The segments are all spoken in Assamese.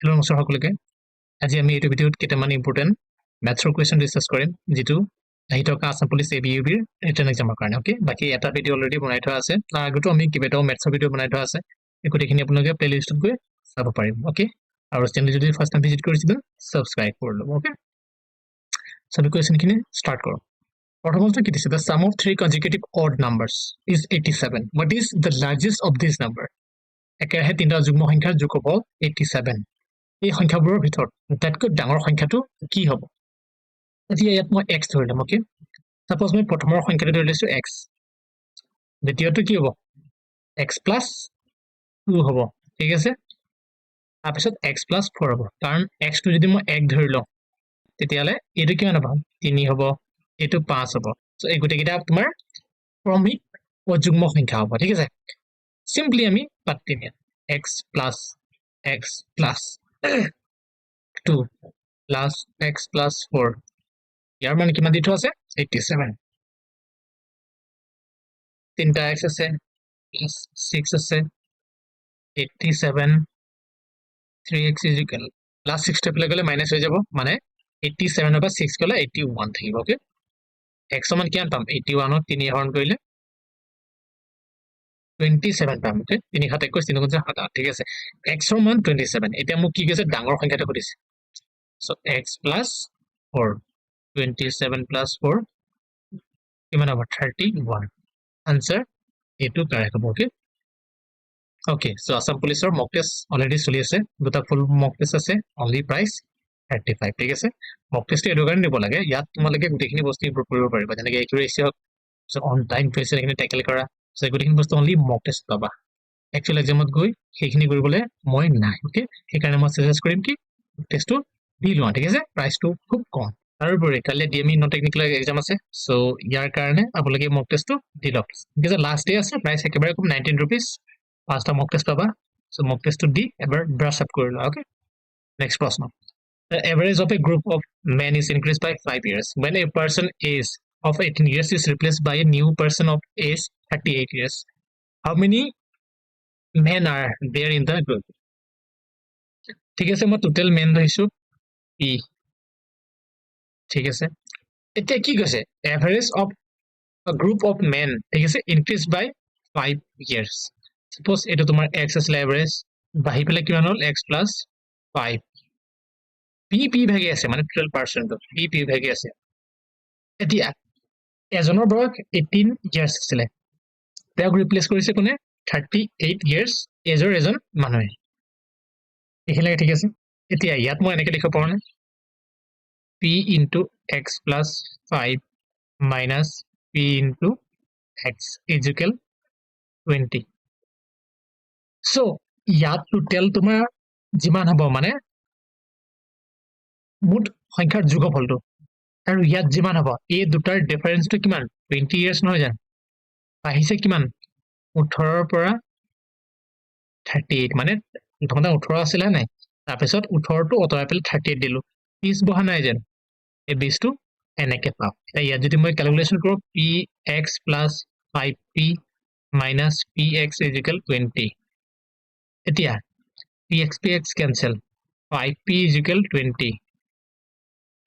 হেল্ল' নমস্কাৰ সকলোকে আজি আমি এইটো ভিডিঅ'ত কেইটামান ইম্পৰ্টেণ্ট মেথছৰ কুৱেশ্যন ডিছকাছ কৰিম যিটো আহি থকা আছাম পুলিচ ABUBৰ ৰিটেন এক্সামৰ কাৰণে ওকে বাকী এটা ভিডিঅ' অলৰেডি বনাই থোৱা আছে তাৰ আগতো আমি কেইবাটাও মেথছৰ ভিডিঅ' বনাই থোৱা আছে এই গোটেইখিনি আপোনালোকে প্লেলিষ্টত গৈ চাব পাৰিব ওকে আৰু চেনেল যদি ফাৰ্ষ্ট টাইম ভিজিট কৰিছিল ছাবস্ক্ৰাইব কৰি ল'ব ওকে সব কুৱেশ্যনখিনি ষ্টাৰ্ট কৰোঁ প্ৰথমতে কি দিছে the sum of three consecutive odd numbers is 87 what is the largest of this number একেৰাহে তিনিটা যুগ্ম সংখ্যাৰ যোগফল 87 এই সংখ্যাবোৰৰ ভিতৰত আটাইতকৈ ডাঙৰ সংখ্যাটো কি হ'ব এতিয়া ইয়াত মই x ধৰি লম ওকে সাপোজ মই প্ৰথমৰ সংখ্যাটো ধৰি লৈছো x দ্বিতীয়টো কি হ'ব x + 2 হ'ব ঠিক আছে তাৰপিছত x + 4 হ'ব কাৰণ x টো যদি মই 1 ধৰি লওঁ তেতিয়ালে এইটো কিমান হ'ব 3 হ'ব এইটো 5 হ'ব সো এই গোটেইকেইটা তোমাৰ ক্ৰমিক অযুগ্ম সংখ্যা হ'ব ঠিক আছে সিম্পলি আমি পাতিম x + 2 plus x plus 4 ইয়াৰ মানে কিমান দিটো আছে 87 তিনটা x আছে plus 6 আছে 87 3x is equal plus 6 টা গলে মাইনাস হৈ যাব মানে 87 পৰা 6 গলে 81 থাকিব ওকে x সমান কিমান পাম 81 ক 3 হৰণ কৰিলে 27 পাম ওকে 3 7 21 3 গুণ 7 ঠিক আছে x ৰ মান 27 এতিয়া মোক কি কৈছে ডাঙৰ সংখ্যাটো কৈছে so x plus 4 27 plus 4 কিমান হ'ব 31 answer এইটো কাৰেক্ট হ'ব ওকে ওকে সো আসাম পুলিচৰ মক টেষ্ট অলৰেডি চলি আছে দুটা ফুল মক টেষ্ট আছে অনলি প্ৰাইস 35 ঠিক আছে মক টেষ্ট এটো কাৰণে দিব লাগে ইয়াত তোমালোকে গোটেইখিনি বস্তু ইমপ্ৰুভ কৰিব পাৰিবা যেনেকৈ একুৰেসি হক সো অন টাইম ফেসিং এখিনি টেকল কৰা সো গোটেইখিনি বস্তু অনলি মক টেষ্ট পাবা একচুয়াল এক্সামত গৈ সেইখিনি কৰিবলৈ মই নাই ওকে সেইকাৰণে মই সাজেষ্ট কৰিম কি টেষ্টটো দি লোৱা ঠিক আছে প্ৰাইসটো খুব কম তাৰোপৰি কালি ডিএমই নন টেকনিক্যাল এক্সাম আছে সো ইয়াৰ কাৰণে আপোনালোকে মক টেষ্টটো দি লওক ঠিক আছে লাষ্ট ডে আছে প্ৰাইস একেবাৰে কম 19 rupees পাঁচটা মক টেষ্ট পাবা সো মক টেষ্টটো দি এবাৰ ব্ৰাশ আপ কৰি লোৱা ওকে নেক্সট প্ৰশ্ন The average of a group of men is increased by 5 years when a person age of 18 years is replaced by a new person of age 38 years how many men are there in the group ঠিক আছে মই টোটাল মেন ধৰিছো p ঠিক আছে এতিয়া কি কৈছে average of a group of men ঠিক আছে increased by 5 years suppose এটা তোমাৰ x আছে এভাৰেজ বাহি পেলে কিমান হল x plus 5 p ভাগে আছে মানে টোটাল পার্সেন্ট p ভাগে আছে এতিয়া এজনৰ বয়স 18 ইয়াৰ্স আছিল তেওঁক ৰিপ্লেস কৰিছে কোনে 38 ইয়াৰ্স এজৰ এজন মানুহে এখিলে ঠিক আছে এতিয়া ইয়াত মই এনেকৈ লিখিব পাৰো না p into x plus 5 minus p into x is equal 20 so ইয়াত টোটাল তোমাৰ যিমান হ'ব মানে মুঠ সংখ্যাৰ যোগফলটো আৰু ইয়াত যিমান হ'ব এই দুটাৰ ডিফাৰেন্সটো কিমান 20 ইয়াৰ্স নহয় জান আহিছে কিমান 18 ৰ পৰা 38 মানে প্ৰথমতে 18 আছিল নাই তাৰপিছত 18 টো অতৰাই পেল 38 দিলো 20 বহা নাই জান এই 20 টো এনেকে পাও এতিয়া ইয়াত যদি মই ক্যালকুলেশন কৰো px plus 5p minus px is equal 20 এতিয়া px cancel 5p is equal 20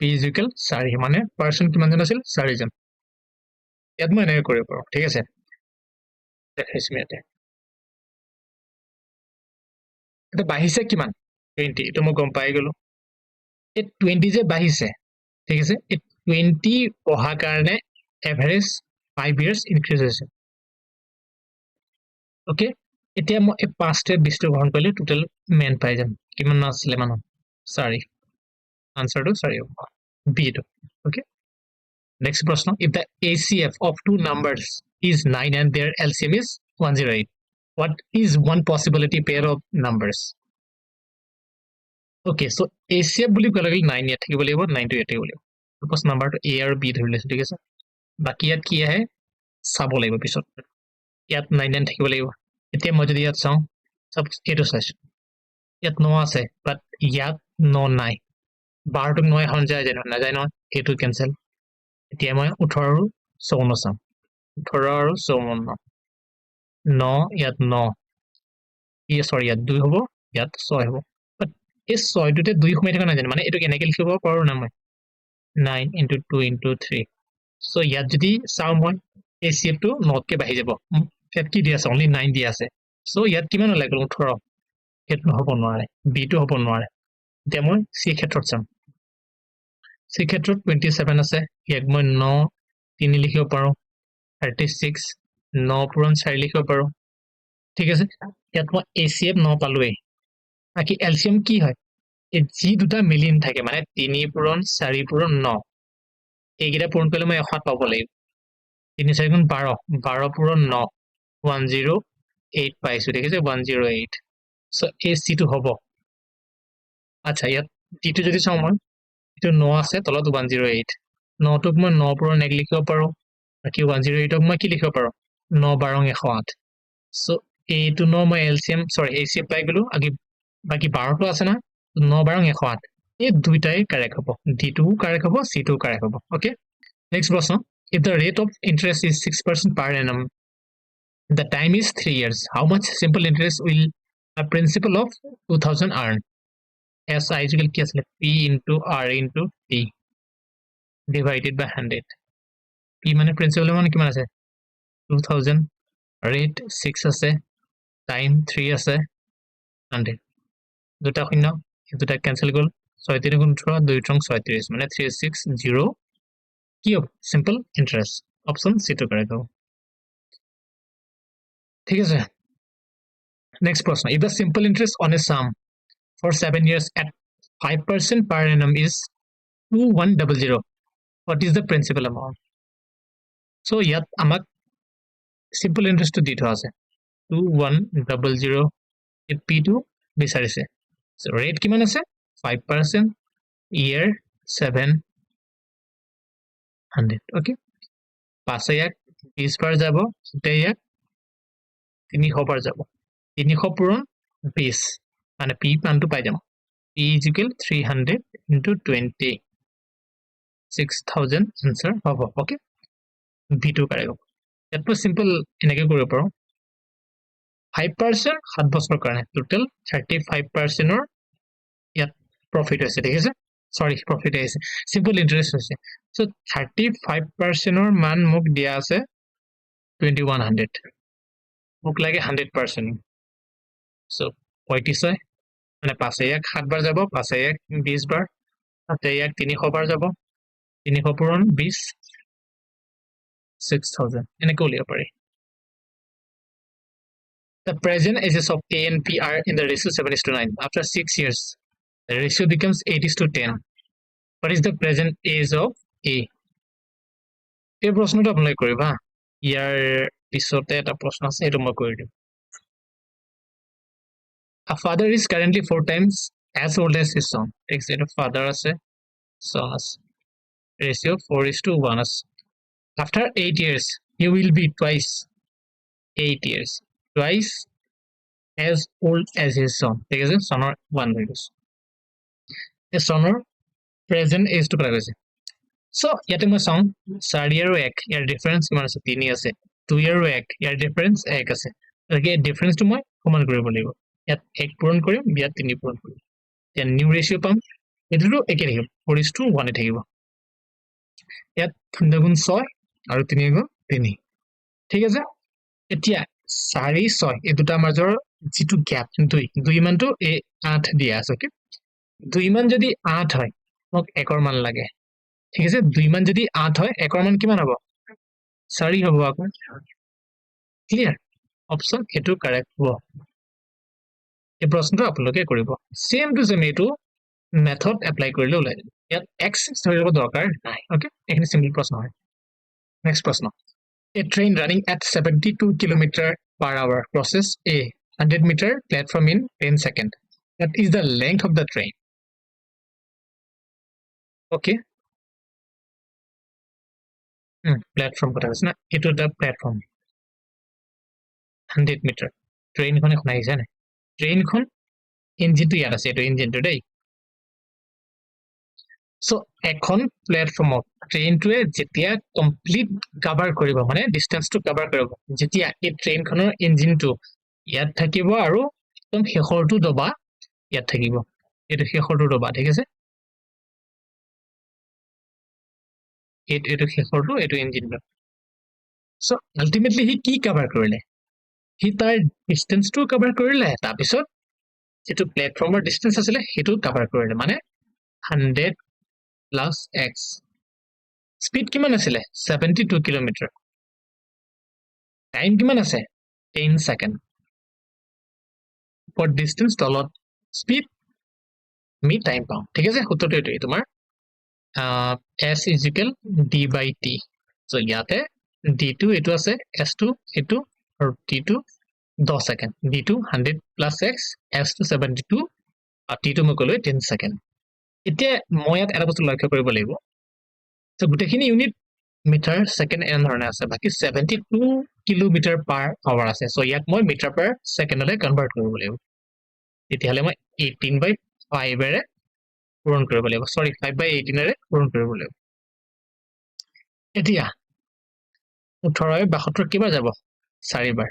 p is equal 4 মানে পার্সন কিমান জন আছিল 4 জন ইয়াত মই এনেকৈ কৰিব পাৰো ঠিক আছে দেখাইছো ইয়াতে এটা বাহিছে কিমান 20 এটা মই গম পাই গলো এই 20 যে বাহিছে ঠিক আছে এই 20 পহা কাৰণে এভাৰেজ 5 ইয়াৰ্স ইনক্ৰিজ হৈছে ওকে এতিয়া মই এই 5 টা 20 টো গ্ৰহণ কৰিলে টোটাল মেন পাই যাম কিমান আছিল মানুহ 4 আনসাৰটো 4 হ'ব b টো ওকে নেক্সট প্ৰশ্ন if the ACF of two numbers is 9 and their LCM is 108 what is one possibility pair of numbers okay so ACF বুলি ক'লে 9 ইয়াত থাকিব লাগিব 9 টো ইয়াত থাকিব লাগিব suppose নাম্বাৰটো a আৰু b ধৰি লৈছো ঠিক আছে বাকি ইয়াত কি আহে চাব লাগিব পিছত ইয়াত 9 থাকিব লাগিব এতিয়া মই যদি ইয়াত চাও সব এটো চাইছো ইয়াত 9 আছে বাট ইয়াত 9 নাই 12 টো 9 হন যায় জানো না যায় ন এটো ক্যান্সেল এতিয়া মই 18 আৰু 54 চাম 18 আৰু 54 9 ইয়াত 9 সৰি ইয়াত 2 হ'ব ইয়াত 6 হ'ব এই 6টোতে 2 সোমাই থকা নাই জানো মানে এটো কেনেকৈ লিখিব পাৰো না মই 9 into 2 into 3 সো ইয়াত যদি চাও মই HCF টো নটকে বাঢ়ি যাব ইয়াত কি দিয়া আছে only 9 দিয়া আছে সো ইয়াত কিমান লাগিব 18 এটো হ'ব নোৱাৰে B টো হ'ব নোৱাৰে এতিয়া মই C ক্ষেত্ৰত চাম C ক্ষেত্ৰত 27 আছে ইয়াক মই 9 3 লিখিব পাৰো 36 9 পূৰণ 4 লিখিব পাৰো ঠিক আছে ইয়াত মই HCF 9 পালোৱে বাকি LCM কি হয় এই যি দুটা মিলিয়ন থাকে মানে 3 পূৰণ 4 পূৰণ 9 এইকেইটা পূৰণ কৰিলে মই 1 পাব লাগিব 3 4 গুণ 12 12 পূৰণ 9 108 পাইছো ঠিক আছে 108 সো এই C টো হ'ব আচ্ছা ইয়াত D টো যদি চাও মই এটো 9 আছে তলত 108 9 টোক মই 9 পূৰণ 1 লিখিব পাৰো বাকি 108 ক মই কি লিখিব পাৰো 9 12 108 সো এইটো 9 মই LCM সৰি HCF পাই গলো আগি বাকি 12 টো আছে না 9 12 108 এই দুইটাই কারেক্ট হ'ব D টো কারেক্ট হ'ব C টো কারেক্ট হ'ব ওকে নেক্সট প্রশ্ন if the rate of interest is 6% per annum the time is 3 years how much simple interest will a principal of 2000 earn as I equal কি আছে P into R into T divided by 100 P মানে principal মানে কিমান আছে 2000 rate 6 আছে time 3 আছে 100 দুটা শূন্য দুটা ক্যান্সেল গল 6 3 গুণ 18 2 3 36 মানে 360 কি হবে সিম্পল ইন্টারেস্ট অপশন সি তো কারেক্ট হবে ঠিক আছে নেক্সট প্রশ্ন if the simple interest on a sum for 7 years at 5% per annum is 2100 what is the principal amount so ইয়াত আমাক simple interest to দি থোৱা আছে 2100 এই p টো বিচাৰিছে so rate কিমান আছে 5% year 700 okay পাঁচ ইয়াক 20 বাৰ যাব তেতিয়া ইয়াক 300 বাৰ যাব 300 পূৰণ 20 মানে p মানটো পাই যাম p is equal 300 into 20 6000 answer হ'ব okay b টো কাৰেক্ট হ'ব এটো সিম্পল এনেকৈ কৰিব পাৰো 5% 7 বছৰৰ কাৰণে টোটাল 35% ৰ ইয়াত প্ৰফিট হৈছে ঠিক আছে সৰি প্ৰফিট আছে সিম্পল ইন্টাৰেস্ট হৈছে সো 35% ৰ মান মোক দিয়া আছে 2100 মোক লাগে 100% সো 35 মানে 5 এক 7 বাৰ যাব 5 এক 20 বাৰ 7 এক 300 বাৰ যাব 300 পূৰণ 20 6000 এনেকৈ উলিয়াব পাৰি The present ages of A and P are in the ratio 7:9. After 6 years, the ratio becomes 8:10. What is the present age of A? এই প্রশ্নটা আপোনালোকে কৰিবা ইয়াৰ পিছতে এটা প্ৰশ্ন আছে এটো মই কৰি দিম A father is currently 4 times as old as his son. Takes it father আছে son আছে ratio 4:1 আছে After 8 years, he will be twice 8 years. Twice as old as his son. ঠিক আছে sonor 1 হৈ গৈছে এই sonor present age to কৰা গৈছে সো ইয়াতে মই চাও 4 আৰু 1 ইয়াৰ ডিফাৰেন্স কিমান আছে 3 আছে 2 আৰু 1 ইয়াৰ ডিফাৰেন্স 1 আছে গতিকে ডিফাৰেন্স টো মই সমান কৰিব লাগিব ইয়াত 1 পূৰণ কৰিম ইয়াত 3 পূৰণ কৰিম ইয়াত নিউ ৰেশিও পাম এটো একে থাকিব 4:1 এ থাকিব ইয়াত 0 গুণ 6 আৰু 3 গুণ 3 ঠিক আছে এতিয়া 4 6 এই দুটা মাজৰ যেটো গ্যাপ 2 মানটো এই 8 দিয়া আছে ওকে 2 মান যদি 8 হয় মোক 1 ৰ মান লাগে ঠিক আছে 2 মান যদি 8 হয় 1 ৰ মান কিমান হ'ব 4 হ'ব আকৌ ক্লিয়াৰ অপচন এটো কাৰেক্ট হ'ব এই প্ৰশ্নটো আপোনালোকে কৰিব সেম টু সেম এটো মেথড এপ্লাই কৰিলে ওলাই যাব ইয়াত x ধৰিব দৰকাৰ নাই ওকে এখিনি সিম্পল প্ৰশ্ন হয় নেক্সট প্ৰশ্ন A train running at 72 km per hour crosses a 100-meter platform in 10 seconds. That is the length of the train. Okay. Platform কথা আছে না এটো দা প্ল্যাটফর্ম 100 মিটার ট্রেন খন এখন আহিছে না ট্রেন খন ইঞ্জিন তো ইয়াত আছে এটো ইঞ্জিন তো দেই সো এখন প্ল্যাটফর্মত ট্রেন টোৱে যেতিয়া কমপ্লিট কভাৰ কৰিব মানে ডিসটেন্স টো কভাৰ কৰিব যেতিয়া এই ট্ৰেন খনৰ ইঞ্জিন টো ইয়াত থাকিব আৰু একদম শেষৰটো দবা ইয়াত থাকিব এইটো শেষৰটো ৰবা ঠিক আছে এইটো শেষৰটো এইটো ইঞ্জিন ব্লক সো আলটিমেটলি হি কি কভাৰ কৰিলে হি তাৰ ডিসটেন্সটো কভাৰ কৰিলে তাৰপিছত যেটো প্লেটফৰ্মৰ ডিসটেন্স আছিল হেতু কভাৰ কৰিলে মানে 100 plus x স্পিড কিমান আছিল 72 কিলোমিটাৰ টাইম কিমান আছে 10 সেকেন্ড ফৰ ডিসটেন্স তলত স্পিড আমি টাইম পাও ঠিক আছে সূত্ৰটো এইটো তোমাৰ s is equal d by t so ইয়াতে d2 এটো আছে s2 এটো আৰু t2 10 second d2 100 plus x s2 72 আৰু t2 মই কলৈ 10 সেকেন্ড এতিয়া মই ইয়াত এটা বস্তু লক্ষ্য কৰিব লাগিব so গুটেখিনি ইউনিট মিটাৰ সেকেন্ড এন ধৰণে আছে বাকি 72 কিলোমিটাৰ পাৰ আৱাৰ আছে so ইয়াক মই মিটাৰ পাৰ সেকেন্ডলে কনভাৰ্ট কৰিব লাগিব তেতিয়াহলে মই 18/5 এৰে পূৰণ কৰিব লাগিব সৰি 5/18 এৰে পূৰণ কৰিব লাগিব এতিয়া 18/72 কিবা যাব 4 বাৰ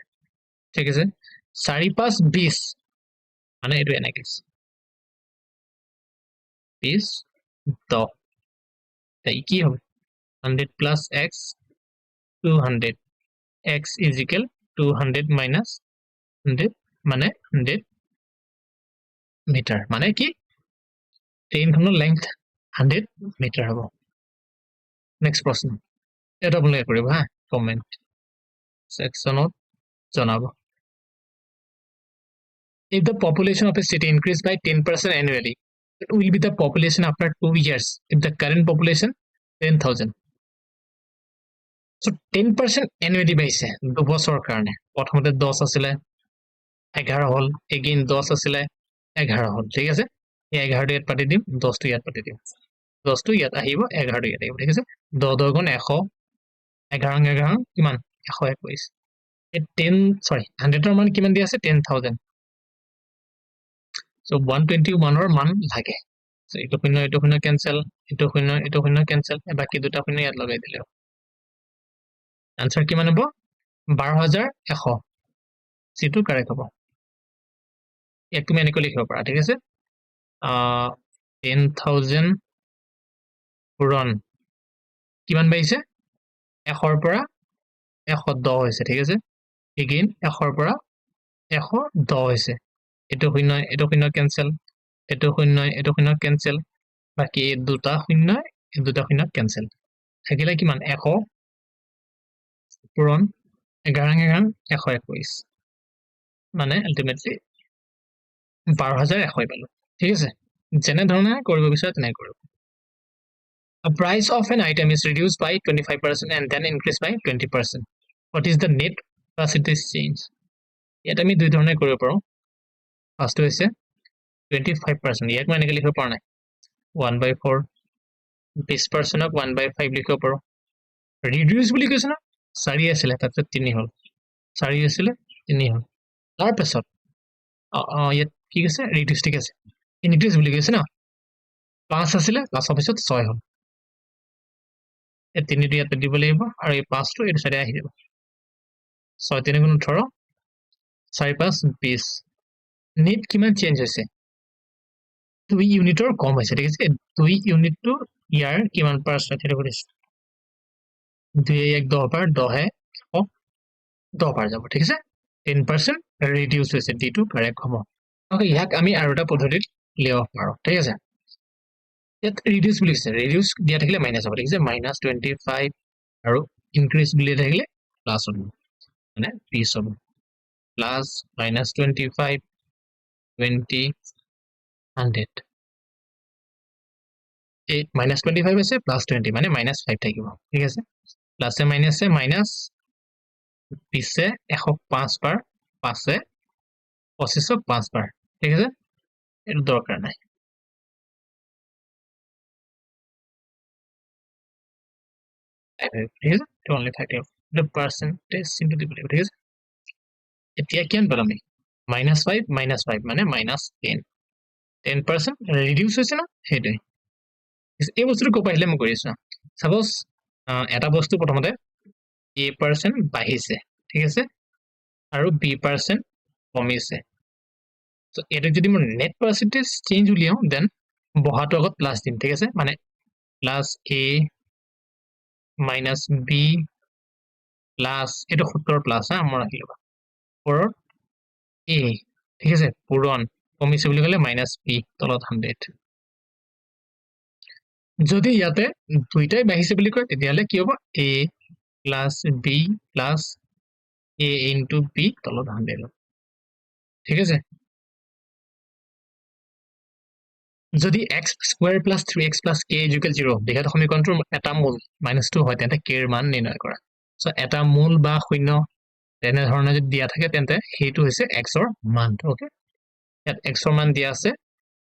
ঠিক আছে 4 5 20 মানে এটো এনেকে 20 10 তাই কি হবে 100 plus x 200 x is equal 200 minus 100 মানে 100 মিটার মানে কি ট্ৰেনখনৰ লেংথ 100 মিটাৰ হ'ব নেক্সট প্ৰশ্ন এটা আপোনালোকে কৰিব হা কমেন্ট সেকশনত জনাব if the population of a city increase by 10% annually it will be the population after 2 years if the current population 10,000 so 10% annually বাঢ়িছে 2 বছৰৰ কাৰণে প্ৰথমতে 10 আছিল 11 হল again 10 আছিল 11 হল ঠিক আছে এই 11 টো ইয়াত পাতি দিম 10 টো ইয়াত পাতি দিম 10 টো ইয়াত আহিব 11 টো ইয়াত আহিব ঠিক আছে 10 10 গুণ 100 11 11 কিমান 121 এই 10 সৰি 100 ৰ মান কিমান দি আছে 10,000 so 121 ৰ মান লাগে so এইটো শূন্য ক্যান্সেল এইটো শূন্য ক্যান্সেল বাকি দুটা শূন্য ইয়াত লগাই দিলে आंसर কিমান হ'ব 12100 সিটো কারেক্ট হ'ব ইয়াক তুমি এনেকৈ লিখিব পাৰা ঠিক আছে 10,000 পূৰণ কিমান বাঢ়িছে 100 ৰ পৰা 110 হৈছে ঠিক আছে এগেইন 100 ৰ পৰা 110 হৈছে এটো শূন্য ক্যান্সেল এটো শূন্য ক্যান্সেল বাকি এই দুটা শূন্য ক্যান্সেল থাকিলে কিমান 100 পূৰণ 11 11 121 মানে আলটিমেটলি 12100 পালো ঠিক আছে যেনে ধৰণে কৰিব বিচাৰে তেনে কৰিব A price of an item is reduced by 25% and then increased by 20%. What is the net percentage change? ইয়াত আমি দুই ধৰণে কৰিব পাৰো ফাৰ্স্ট হৈছে 25% ইয়াক মই এনেকৈ লিখিব পৰা নাই 1/4 20% ক 1/5 লিখিব পাৰো ৰিডিউস বুলি কৈছে না 4 আছিল তাৰপিছত 3 হল 4 আছিল 3 হল তাৰপিছত ইয়াত কি কৈছে ৰিডিউস ঠিক আছে ইনক্ৰিজ বুলি কৈছে না 5 আছিল 5 ৰ পিছত 6 হল এই 3 টো ইয়াত দিব লাগিব আৰু এই 5 টো এই সাইডে আহি যাব 6 3 গুণ 18 4 5 20 নেট কিমান চেঞ্জ হৈছে 2 ইউনিটৰ কম হৈছে ঠিক আছে 2 ইউনিট টু ইয়াৰ কিমান পাৰ্চেন্ট এটা কৰিছে 2 1 10 পাৰ 10 হে 10 পাৰ যাব ঠিক আছে 10% ৰিডিউস হৈছে d2 কাৰেক্ট হ'ব ওকে ইয়াক আমি আৰু এটা পদ্ধতিত লিখিব পাৰো ঠিক আছে ইয়াত ৰিডিউস বুলি আছে ৰিডিউস দিয়া থাকিলে মাইনাস হ'ব ঠিক আছে -25 আৰু ইনক্ৰিজ বুলি থাকিলে প্লাস হ'ব মানে 20 হ'ব প্লাস -25 20 100 এই -25 আছে +20 মানে -5 থাকিব ঠিক আছে প্লাসে মাইনাসে মাইনাস 20 105 বাৰ 5 25 5 বাৰ ঠিক আছে এর দরকার নাই ঠিক আছে to only 30 the percentage into the ঠিক আছে এতিয়া কিমান পাম আমি -5 মানে -10 10% ৰিডিউস হৈছে না হেডে এই বস্তুটো কো পাইলে মই কৰিছো সাপোজ এটা বস্তু প্ৰথমতে a% বাঢ়িছে ঠিক আছে আৰু b% কমিছে সো এটা যদি মই নেট পার্সেন্টেজ চেঞ্জ উলিয়াও দেন বহাটো আগত প্লাস দিম ঠিক আছে মানে plus a minus b plus এটা 70 প্লাস হ্যাঁ মই রাখি লবা ওপৰত a ঠিক আছে পূৰণ কমিছে বুলি ক'লে মাইনাস b তলত 100 যদি ইয়াতে দুইটাই বাঢ়িছে বুলি কয় তেতিয়াহলে কি হ'ব a plus b plus a into b তলত 100 ঠিক আছে যদি x square plus 3x plus k equal 0 বিঘাত সমীকৰণটোৰ এটা মূল -2 হয় তেন্তে k এৰ মান নিৰ্ণয় কৰা সো এটা মূল বা শূন্য তেনে ধৰণে যদি দিয়া থাকে তেন্তে সেইটো হৈছে x ৰ মান ওকে ইয়াত x ৰ মান দিয়া আছে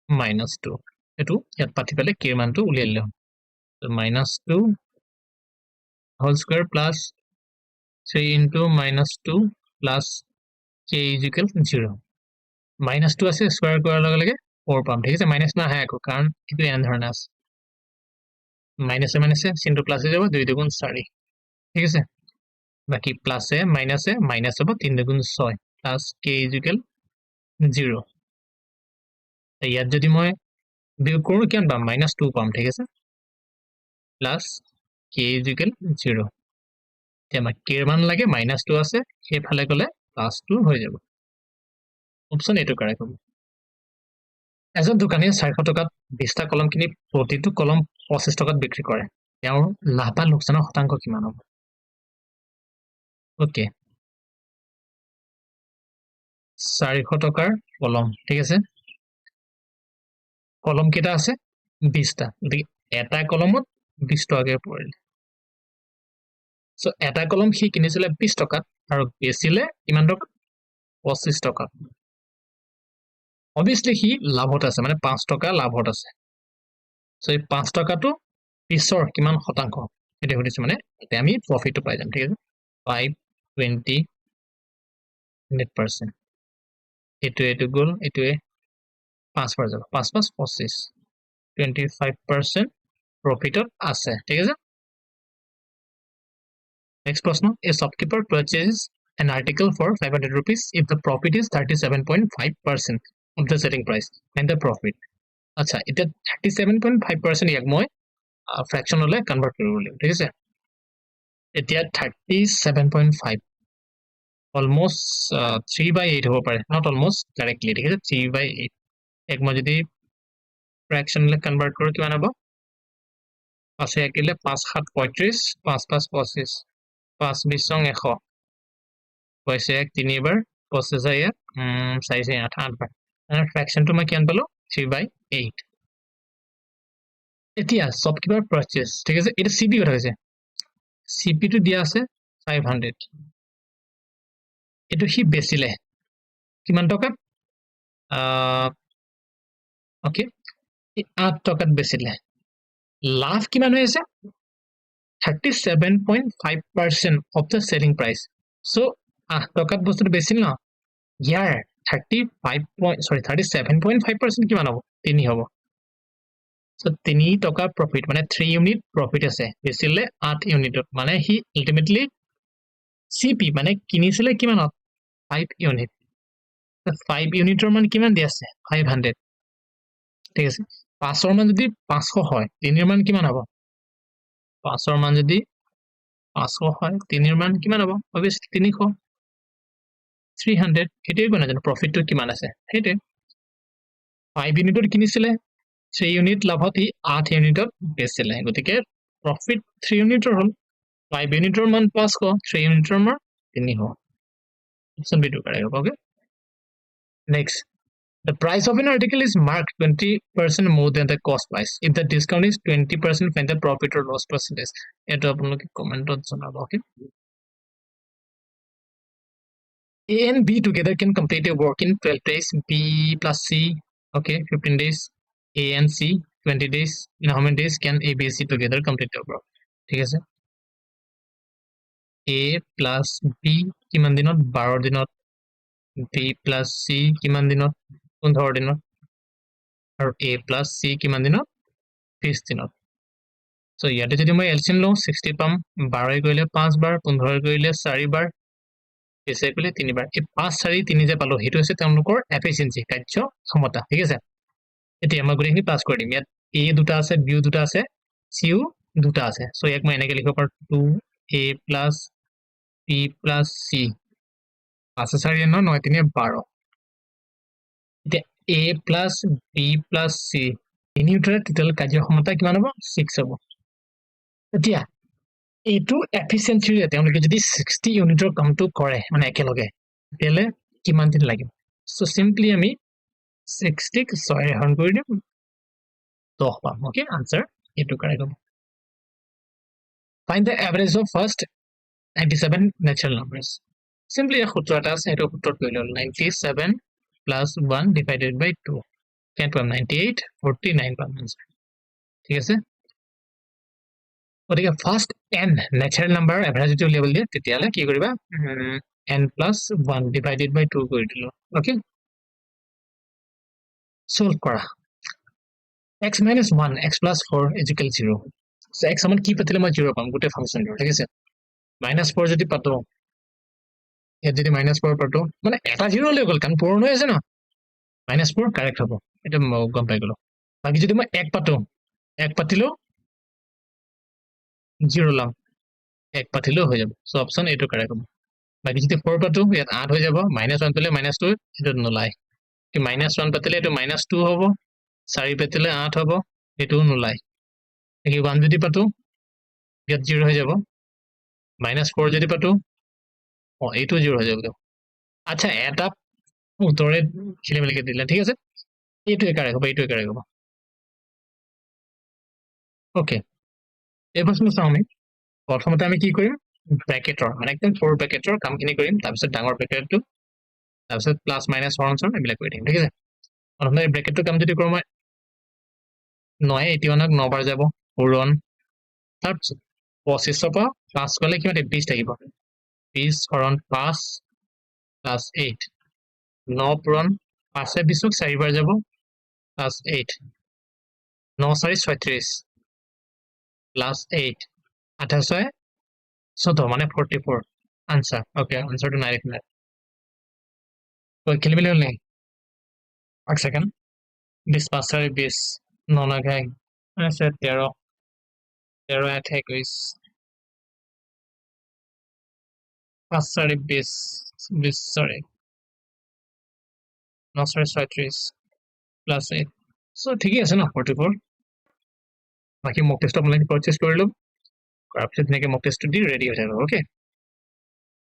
-2 এটো ইয়াত পাতি পেলে k এর মানটো উলিয়াই লম so -2 whole square plus 3 into -2 plus k equal 0 -2 আছে স্কয়ার কৰাৰ লগে লগে 4 পাম ঠিক আছে মাইনাস না আহে আকৌ কাৰণ এটো এন ধৰণে আছে মাইনাসে চিনটো প্লাসে যাব 2 দুগুণ 4 ঠিক আছে বাকি প্লাসে মাইনাস হ'ব 3 দুগুণ 6 প্লাস k ইকুয়াল 0 ইয়াত যদি মই বিয়োগ কৰো কিমান পাম -2 পাম ঠিক আছে প্লাস k ইকুয়াল 0 তেমা k এর মান লাগে -2 আছে সেইফালে গলে +2 হৈ যাব অপশন এটো কাৰেক্ট হ'ব এজন দোকানীয়ে 400 টকাত 20টা কলম কিনি প্ৰতিটো কলম 25 টকাত বিক্ৰী কৰে তেওঁৰ লাভ বা লোকচানৰ শতাংশ কিমান হ'ব ওকে 400 টকাৰ কলম ঠিক আছে কলম কেটা আছে 20টা গতিকে এটা কলমত 20 টকাকে পৰিল সো এটা কলম সি কিনিছিলে 20 টকাত আৰু বেচিলে কিমান টকা 25 টকাত obviously হি লাভত আছে মানে 5 টকা লাভত আছে সো এই 5 টকাটো পিছৰ কিমান শতাংশ এটা হদিছে মানে এতিয়া আমি প্ৰফিটটো পাই যাম ঠিক আছে 520% এটো গল এটোৱে 5 পাৰ যাব 5 5 25 25% প্ৰফিটত আছে ঠিক আছে next প্ৰশ্ন a shopkeeper purchases an article for 500 rupees if the profit is 37.5% of the selling price and the profit আচ্ছা এটা 37.5% ইয়াক মই ফ্ৰেকশনলে কনভাৰ্ট কৰিব লাগিব ঠিক আছে এতিয়া 37.5 almost 3/8 হ'ব পাৰে not almost directly ঠিক আছে 3/8 এক মই যদি ফ্ৰেকশনলে কনভাৰ্ট কৰো কিমান হ'ব 5 একিলে 5 7 35 5 5 25 5 20 100 পয়সা এক 3 বার 25 আয়া 4 8 8 বার আর ফ্র্যাকশনটো মই কিমান পালো 3/8 এতিয়া শপকিপার পারচেজ ঠিক আছে এটা সিপি কথা হৈছে সিপি টো দিয়া আছে 500 এটো হি বেচিলে কিমান টকা ওকে 8 টকাত বেচিলে লাভ কিমান হৈ আছে 37.5% of the selling price so 8 টকাত বস্তুটো বেচিল না ইয়াৰ 37.5% কিমান হ'ব 3 হ'ব so 3 টকা প্রফিট মানে 3 ইউনিট প্রফিট আছে বেচিলে 8 ইউনিটত মানে হি আলটিমেটলি সিপি মানে কিনিছিলে কিমানত 5 ইউনিট 5 ইউনিটৰ মান কিমান দি আছে 500 ঠিক আছে 5ৰ মান যদি 500 হয় 3ৰ মান কিমান হ'ব 5ৰ মান যদি 500 হয় 3ৰ মান কিমান হ'ব obviously 300 300 এটাই কোনা জানো প্রফিটটো কিমান আছে হেতে 5 ইউনিটত কিনিছিলে 3 ইউনিট লাভত ই 8 ইউনিটত বেচিলে গতিকে প্রফিট 3 ইউনিটৰ হল 5 ইউনিটৰ মান 500 3 ইউনিটৰ মান 300 অপশন বি টো কাৰেক্ট হ'ব okay next the price of an article is marked 20% more than the cost price if the discount is 20% find the profit or loss percentage এটা আপোনালোকে কমেন্টত জনাব okay A and B together can complete a work in 12 days B plus C okay 15 days A and C 20 days in how many days can A B C together complete the work ঠিক আছে A plus B কিমান দিনত 12 দিনত B plus C কিমান দিনত 15 দিনত আৰু A plus C কিমান দিনত 20 দিনত সো ইয়াতে যদি মই এলসিএম লওঁ 60 পাম 12 কৰিলে 5 বাৰ 15 কৰিলে 4 বাৰ বেছিয়াই কৰিলে 3 বাৰ এই 5 4 3 যে পালো হেতু হৈছে তেওঁলোকৰ এফিচিয়েন্সি কাৰ্য ক্ষমতা ঠিক আছে এতিয়া মই গুটেখিনি পাস কৰি দিম ইয়াত a দুটা আছে b দুটা আছে c দুটা আছে সো ইয়াক মই এনেকৈ লিখিব পাৰো 2a b c 5 4 9 9 3 12 এতিয়া a b c তিনিটাৰ টোটাল কাৰ্য ক্ষমতা কিমান হ'ব 6 হ'ব এতিয়া এইটো এফিচিয়েন্সিৰে তেওঁলোকে যদি 60 ইউনিটৰ কামটো কৰে মানে একেলগে তেলে কিমান দিন লাগিব সো সিম্পলি আমি 60 ক 6 ৰে হৰণ কৰি দিম 10 পাম ওকে আনসাৰ এইটো কাৰেক্ট হ'ব find the average of first 97 natural numbers simply a সূত্ৰ এটা আছে এইটো সূত্ৰত কৰি লল 97 plus 1 divided by 2 can পাম 98 49 পাম আনসার ঠিক আছে ওদিকে first n natural number average যদি লেভেল দিয়ে তেতিয়ালে কি কৰিবা n plus 1 divided by 2 কৰি দিলো ওকে সলভ কৰা x minus 1 x plus 4 is equal 0 so x সমান কি পাতিলে মই 0 পাম গোটে ফাংশন ঠিক আছে minus 4 যদি পাতো ইয়াত যদি minus 4 পাতো মানে এটা 0 লৈ গল কারণ পূৰণ হৈ আছে না minus 4 কারেক্ট হ'ব এটা গম পাই গলো বাকি যদি মই 1 পাতো 1 পাতিলো 0 লাম 1 পাতিলো হৈ যাব সো অপশন এটো কারেক্ট হ'ব বাকি যদি 4 পাতো ইয়াত 8 হৈ যাব -1 পালে -2 এটো নলাই কি -1 পাতিলে এটো -2 হ'ব 4 পাতিলে 8 হ'ব এটো নলাই কি 1 যদি পাতো ইয়াত 0 হৈ যাব -4 যদি পাতো এইটো 0 হৈ যাব আচ্ছা এটা উত্তরে খেলিমেলিকে দিলে ঠিক আছে এইটোৱে কাৰেক্ট হ'ব ওকে এই প্ৰশ্ন চাও আমি প্ৰথমতে আমি কি কৰিম ব্ৰ্যাকেটৰ মানে একদম 4 ব্ৰ্যাকেটৰ কামখিনি কৰিম তাৰপিছত ডাঙৰ ব্ৰ্যাকেটটো তাৰপিছত প্লাস মাইনাস হৰণ এইবিলাক কৰি দিম ঠিক আছে প্ৰথমতে ব্ৰ্যাকেটৰ কাম যদি কৰোঁ মই 9 81ক 9 বাৰ যাব পূৰণ তাৰপিছত 25 পৰা 5 গলে কিমান 20 থাকিব 20 হৰণ 5 প্লাস 8 9 পূৰণ 5 20ক 4 বাৰ যাব প্লাস 8 9 4 36 প্লাস 8 28 14 মানে 44 आंसर ओके आंसर तो नाइट में तो खेल मिले नहीं एक सेकंड 20 5 4 20 9 9 गए ऐसे 13 13 8 21 5 4 20 20 सॉरी 9 4 36 प्लस 8 सो ठीक है ना 44 बाकी मॉक टेस्ट ऑनलाइन परचेज कर लो কৰাৰ পিছত এনেকৈ মক টেষ্টটো দি ৰেডি হৈ যাব ওকে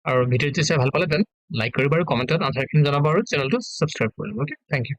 আৰু ভিডিঅ'টো চাই ভাল পালে দেন লাইক কৰিব আৰু কমেণ্টত আনসাৰখিনি জনাব আৰু চেনেলটো সাবস্ক্ৰাইব কৰিব ওকে থ্যাংক ইউ